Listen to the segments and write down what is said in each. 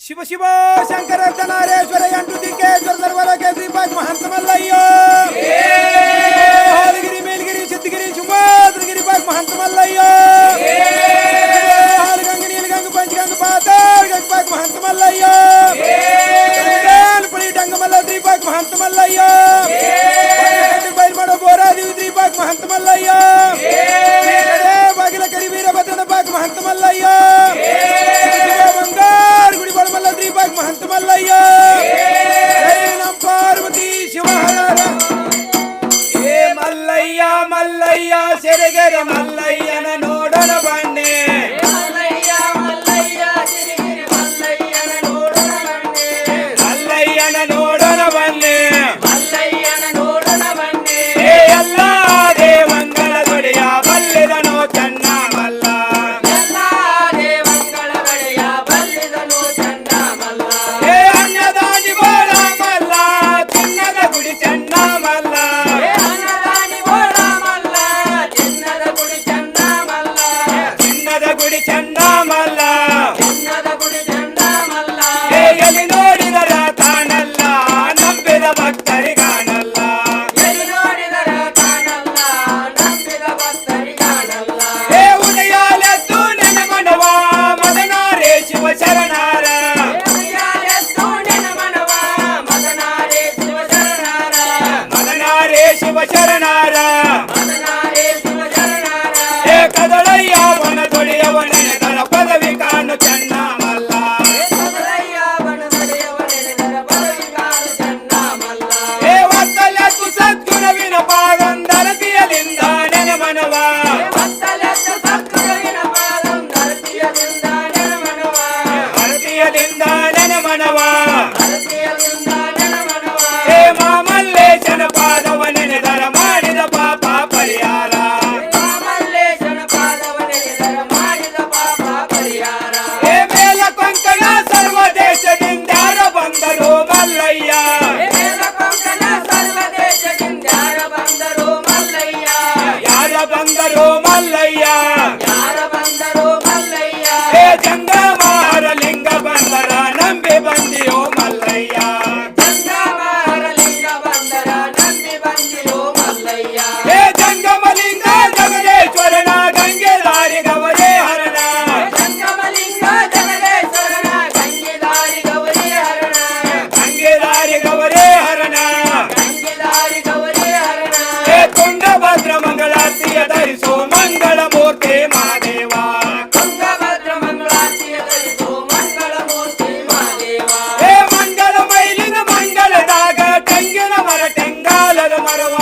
ಶಿವ ಶಿವ ಶಂಕರರ್ಧನಾರೇಶ್ವರ ಎಂಟು ದಿಕ್ಕೇಶ್ವರ ಸರ್ವಲೋಕ ಶ್ರೀಪಾದ್ ಮಹಂತ ಮಲ್ಲಯ್ಯ ಹಾಲಗಿರಿ ಮೇಲ್ಗಿರಿ ಸಿದ್ಧಗಿರಿ ಶಿವಾದ್ರಗಿರಿ ಪಾಕ್ ಮಹಂತ ಮಲ್ಲಯ್ಯ ಹಾಲಗಂಗ ನೀಲಗಂಗ ಪಂಚಗಂಗ ಪಾತಾಳ ಗಂಗ ಪಾಕ್ ಮಹಂತ ಮಲ್ಲಯ್ಯ ಪುಳಿ ಡಂಗ ಮಲ್ಲ ಶ್ರೀಪಾಕ್ ಮಹಂತ ಮಲ್ಲಯ್ಯ ಬಯಲ್ ಮಾಡೋ ಬೋರಾದಿ ಶ್ರೀಪಾಕ್ ಮಹಂತ ಮಲ್ಲಯ್ಯ ಬಾಗಿಲ ಕರಿ ವೀರಭದ್ರನ ಪಾಕ್ ಮಹಂತ ಮಲ್ಲಯ್ಯ ಬಂಗಾರ ಗುಡಿ ಬಡಮಲ್ಲ ಶ್ರೀಪಾಕ್ ಮಹಂತ ಮಲ್ಲಯ್ಯ ನಮ್ಮ ಪಾರ್ವತಿ ಶಿವಹರ ಏ ಮಲ್ಲಯ್ಯ ಮಲ್ಲಯ್ಯ ಸೆರೆಗೆರೆ ಮಲ್ಲಯ್ಯನ ನೋಡನ ಬನ್ನಿ ಮಲ್ಲಯ್ಯನ ನೋಡನ ಬನ್ನಿ ಏ ಎಲ್ಲ ದೇವಂಗಳ ದೊಡೆಯ ಬಲ್ಲಿದನೋ ಚೆನ್ನ ಮಲ್ಲ ಏ ಅನ್ನದಾನಿ ಬೋಳ ಮಲ್ಲ ಚಿನ್ನದ ಗುಡಿ ಚೆನ್ನ ಮಲ್ಲ ಚಿನ್ನದ ಗುಡಿ ಚೆನ್ನ ಮಲ್ಲ ಏ ಎಲ್ಲಿ ನೋಡಿದರ ಕಾಣಲ್ಲ ನಂಬಿದ ಭಕ್ತರಿಗಾಣಲ್ಲ ಏ ಉದಯಾಲೆದ್ದು ನೆನ ಮನವ ಮದನಾರೇ ಶಿವ ಶರಣಾರ ಮದನಾರೇ ಶಿವ ಶರಣಾರ ಏ ಕದಳಯ್ಯ ವನ ದೊಡೆಯವನೆದರ ಪದವಿ ಕಾಣು ಚೆನ್ನ ಮಲ್ಲ ಏ ವತ್ತಲೆತ್ತು ಸದ್ಗುಣವಿನ ಪಾದಂದರತಿಯಲಿಂದ ನೆನ ಮನವ ಅರತಿಯಲಿಂದ ನೆನ ಮನವ ಏ ಮಾಮಲ್ಲೇಶನ ಪಾದವ ನೆನೆದರ ಮಾಡಿದ ಪಾಪ ಪರಿಹಾರ ಏ ಮೇಲ ಕೊಂಕಣ ಸರ್ವ ದೇಶದಿಂದ ಯಾರ ಬಂದರು ಮಲ್ಲಯ್ಯ ಯಾರ ಬಂದರು ಮಲ್ಲಯ್ಯ ಏ ಜಂಗಮಾರ ಲಿಂಗ ಬಂದರ ನಂಬಿ ಬಂದಿಯೋ ಮಲ್ಲಯ್ಯ ಏ ಜಂಗಮಲಿಂಗ ಜಗದೇಶ್ವರನ ಗಂಗೆ ದಾರಿ ಗವರೇ ಹರಣ ಗಂಗೆ ದಾರಿ ಗವರೇ ಹರಣ ಏ ತುಂಗಭದ್ರ ಮಂಗಳಾರತಿಯ ಧರಿಸೋ ಮಂಗಳ ಮೂರ್ತಿ ಮಹಾದೇವ ಏ ಮಂಗಳ ಮೈಲಿನ ಮಂಗಳದಾಗ ತೆಂಗಿನ ಮರ ಟೆಂಗಾಲದ ಮರವ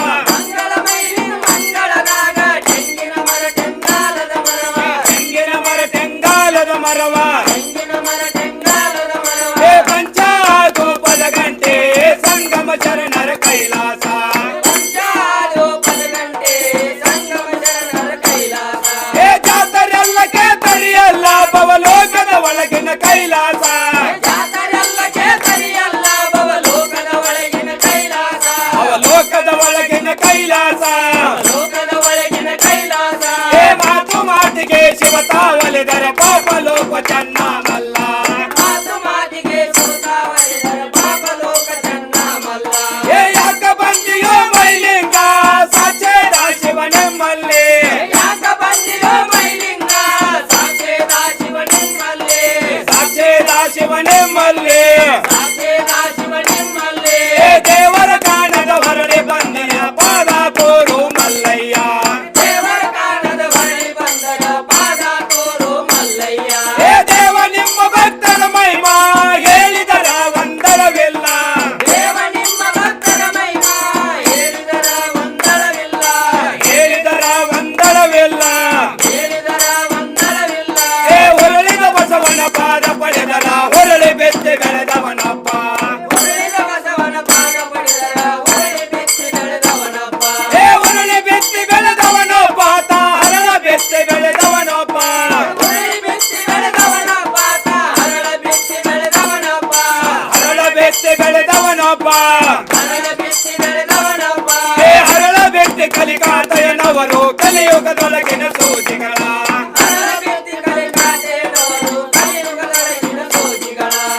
ತೆಂಗಿನ ಮರ ಟೆಂಗಾಲದ ಮರವ ಏ ಪಂಚಾಧೂಪದ ಗಂಟೆ ಸಂಗಮ ಶರಣರ ಕೈಲಾಸ ಏ ಜಾತರೆಲ್ಲಕ್ಕೆ ತರಿಯಲ್ಲ ಭವಲೋಕದ ಒಳಗಿನ ಕೈಲಾಸ ಅವಲೋಕದ ಒಳಗಿನ ಕೈಲಾಸ ಏ ಮಾತು ಮಾತಿಗೆ ಶಿವ ತಾವಲಿದರೆ ಪಾಪ ಲೋಕ ಚೆನ್ನ ಮಲ್ಲ ಏ ಯಾಕ ಬಂದಿಯೋ ಮೈಲಿಂಗ ಸಾಚೇದ ಶಿವನೆಮ್ಮಲ್ಲಿ ಸಾಚೇದ ಶಿವನೆಮ್ಮಲ್ಲಿ ಏ ದೇವರ ಕಾಣದ ಹೊರಡೆ ಬಂದಿಯ ಪಾದ ತೋರು ಮಲ್ಲಯ್ಯ ಏ ದೇವ ನಿಮ್ಮ ಭಕ್ತರ ಮಹಿಮಾ ಹೇಳಿದರ ವಂದನವಿಲ್ಲ ಹೇಳಿದರ ವಂದನವಿಲ್ಲ ಏ ಹೊರಳಿದ ಬಸವನ ಪಾದ ಪಡೆದರ ಹೊರಳಿ ಬೆಚ್ಚೆ ಬೆಳೆದವನಪ್ಪ ಏ ಹೊರಳಿ ಬೆಚ್ಚೆ ಬೆಳೆದವನೊಬ್ಬ ಹರಳ ಬೆಚ್ಚೆ ಬೆಳೆದವನೊಬ್ಬ ಹರಳ ಬೆಚ್ಚೆ ಬೆಳೆದವನೊಬ್ಬ ಏ ಹರಳ ಬೆಚ್ಚೆ ಕಲಿಕಾತಯನವರು ಕಲಿಯುಗದೊಳಗಿನ ಸೂಚಿಗಳ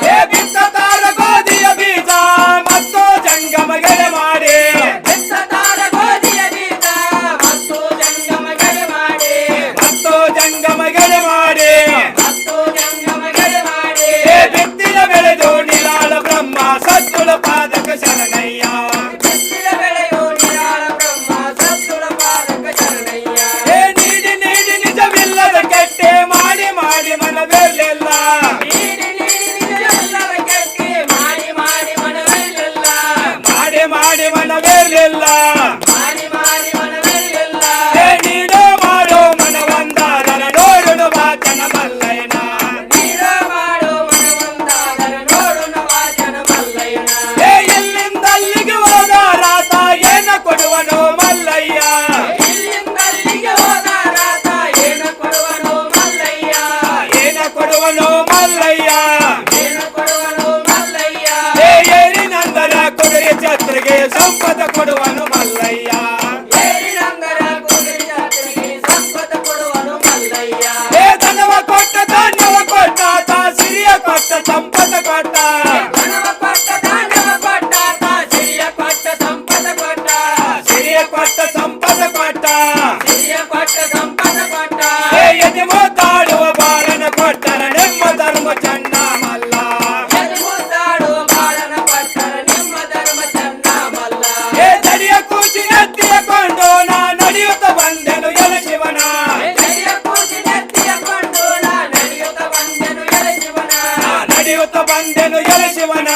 ಏ ಜಂಗಮಗೆಡೆ ಮಾಡಿ ಬಿತ್ತಿನ ಬೆಳೆದು ನಿರಾಳ ಬ್ರಹ್ಮ ಸದ್ಗುಣ ಪಾದಕ ಶರಣಯ್ಯ ನೀಡಿ ನೀಡಿ ನಿಜವಿಲ್ಲದ ಕೆಟ್ಟೆ ಮಾಡಿ ಮಾಡಿ ಮನವೆಲ್ಲ ಮಾಡಿ ಮಾಡಿ ಮನವೆಲ್ಲ ನೀಡೋ ಮಾಡೋ ಮನವಂದಾದರ ನೋಡುವ ವಾಚನ ಮಲ್ಲಯ್ಯನ ಎಲ್ಲಿಂದ ಅಲ್ಲಿಗೆ ಹೋದ ರಾತ ಏನ ಕೊಡುವನು ಮಲ್ಲಯ್ಯ ಏನ ಕೊಡುವನು ಮಲ್ಲಯ್ಯ ಏರಿನಂದರ ಕುದುರೆ ಛತ್ರಿಗೆ ಸಂಪದ ಕೊಡುವನು ಮಲ್ಲಯ್ಯ ಧನವ ಕೊಟ್ಟ ಧಾನ್ಯವ ಕೊಟ್ಟ ಸಿರಿಯ ಕೊಟ್ಟ ಸಂಪದ ಕೊಟ್ಟ ಸಿರಿಯ ಕೊಟ್ಟ ಸಂಪದ ಕೊಟ್ಟ ಎದೆ ಮುದ್ದಾಡುವ ಬಾಳನ ಕೊಟ್ಟರ ನಿಮ್ಮ ಧರ್ಮ ಚಂಡ ಮಲ್ಲ ತಡಿಯ ಕೂಚಿ ನೆತ್ತಿಯ ಕೊಂಡು ನಾ ನಡೆಯುತ್ತ ಬಂದೆನು ಎಲ ಶಿವನ ನಡೆಯುತ್ತ ಬಂದೆನು ಎಲ ಶಿವನ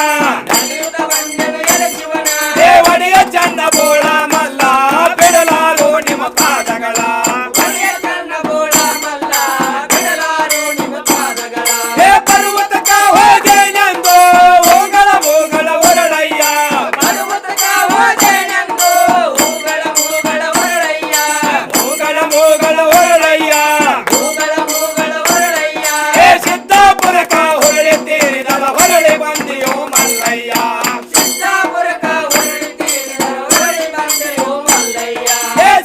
ಒಡೆಯ ಚಂದ ಬೋಳ ಮಲ್ಲ ಬಿಡಲಾರು ನಿಮ್ಮ ಪಾದಗಳ ಪರ್ವತಕ ಹೋಗೇನೆಂದು ಹೋಗಳ ಮೂಗಳ ಹೊರಡಯ್ಯ ಮೂಗಳ ಮೂಗಳ ಹೊರಡಯ್ಯ ಸಿದ್ದಾಪುರಕ ಹೊರಳಿ ತೀರಿದರ ಹೊರಳಿ ಬಂದಿಯೋ ಮಲ್ಲಯ್ಯ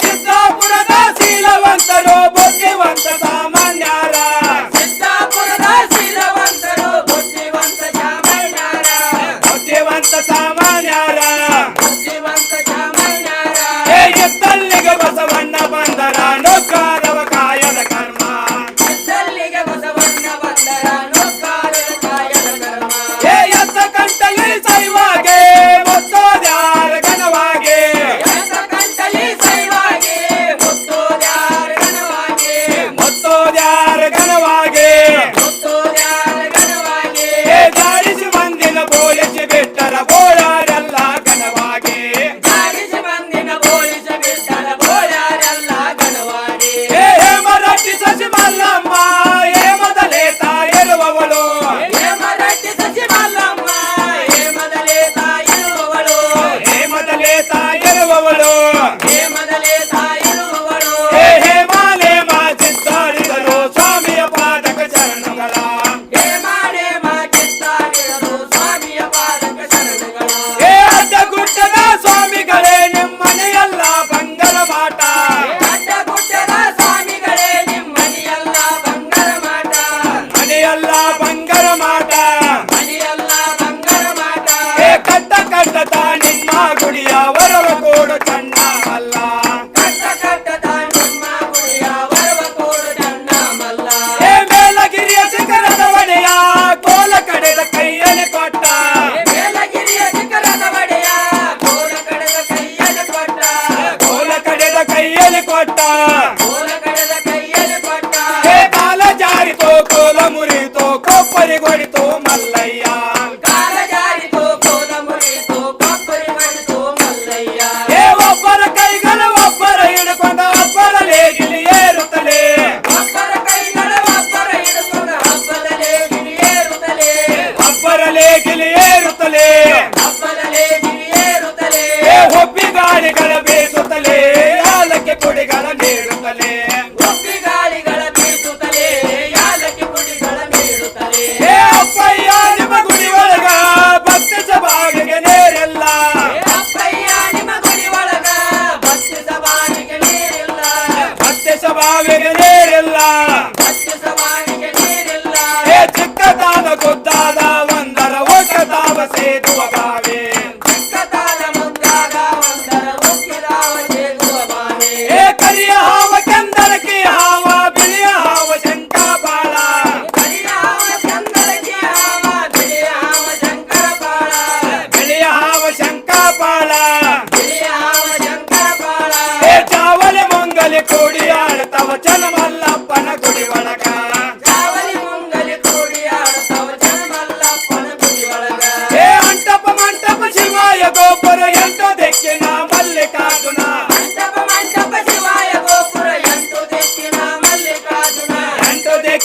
ಸಿದ್ದಾಪುರದ ಶೀಲವಂತರು ಬುದ್ಧಿವಂತ ಸಾಮಾನ್ಯರ ಬುದ್ಧಿವಂತ ಸಾಮಾನ್ಯರ ಎತ್ತಲ್ಲಿಗೆ ಬಸವಣ್ಣ ಬಂದರ ನೊಕ್ಕಾದವ ಕಾಯದ ಕರ್ಮ ಎತ್ತ ಕಂಟಲಿ ಸೈವಾಗೆ ಮುತ್ತೋದ್ಯಾರ ಘನವಾಗಿ ಮುತ್ತೋದ್ಯಾರ ಘನವಾಗಿ ಜಾಡಿಸಿ ಮಂದಿನ ಬೋಲಿಸಿ ಬಿಟ್ಟರ ಬೋಳಾರೆಲ್ಲ ಘನವಾಗಿ ಹೇಮರಟ್ಟಿ ಸಸಿ ಮಲ್ಲಮ್ಮ ಹೇಮದಲೇ ತಾಯಿರುವವಳು ಹೇಮದಲೇ ತಾಯಿರುವವಳು ಹೇಮಾಲೆ ಮಾ ಚಿತ್ತಾಡಿದರು ಸ್ವಾಮಿಯ ಪಾದಕ ಶರಣಗಳ ಅಡ್ಡ ಗುಡ್ಡದ ಸ್ವಾಮಿಗಳೇ ನಿಮ್ಮನೆಯಲ್ಲ ಬಂಗರ ಮಾಟ ಮನೆಯಲ್ಲ ಬಂಗರ ಮಾಟ ಕಟ್ಟ ಕಟ್ಟದ ನಿಮ್ಮ ಗುಡಿಯ ವರವ ಕೋಡು ಚಣ್ಣ ಮಲ್ಲ ಮೇಲಗಿರಿಯ ಶಿಖರದ ಒಡೆಯ ಕೋಲ ಕಡೆದ ಕೈಯಲ್ಲಿ ಕೊಟ್ಟ ಕೋಲ ಕಡೆದ ಕೈಯಲ್ಲಿ ಕೊಟ್ಟ ಕಾಲ ಜಾರಿತೋ ಕೋಲ ಮುರಿತೋ ಕೊಪ್ಪರಿಗೊಡಿತೋ ಮಲ್ಲಯ್ಯ ಒಬ್ಬರ ಕೈಗಳು ಒಬ್ಬರ ಹಿಡ್ಕೊಂಡ ಒಬ್ಬರ ಲೇಗಿಲಿ ಏರುತ್ತಲೇ ಒಬ್ಬರ ಲೇಗಿಲಿ ಏರುತ್ತಲೇ ಒಬ್ಬಿ ಗಾಳಿಗಳ ಬೀಸುತ್ತಲೇ ಯಾಲಕ್ಕೆ ಕುಡಿಗಳ ನೀಡುತ್ತಲೇ ಅಪ್ಪಯ್ಯ ನಿಮ್ಮ ಗುಡಿ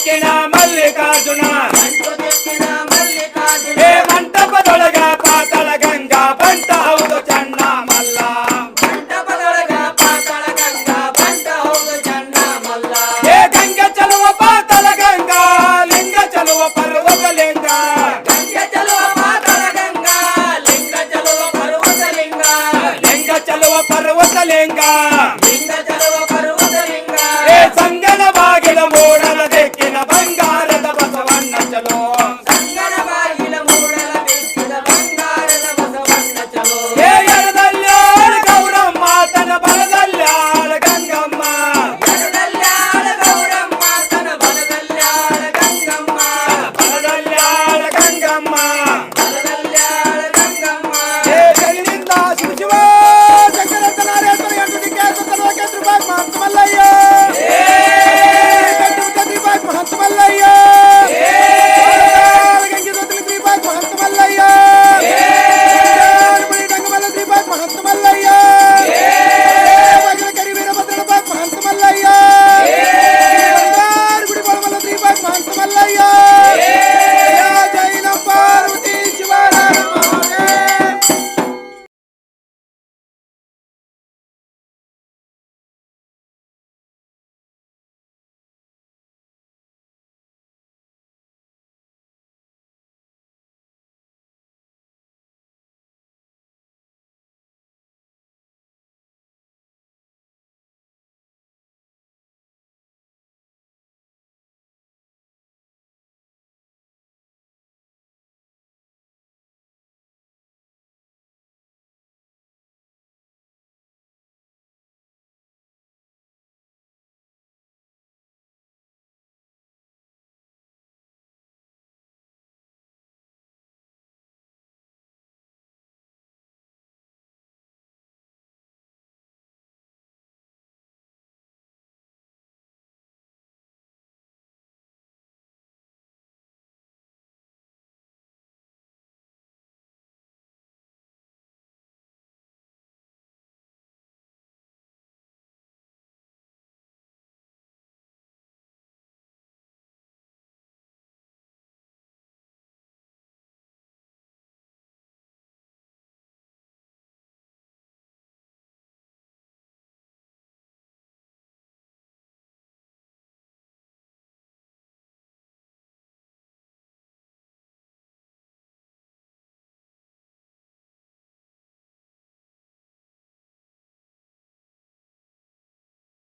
ಬೆಳಕಿನ ಮಲ್ಲಿಕಾರ್ಜುನ ಅಂಟುದಿ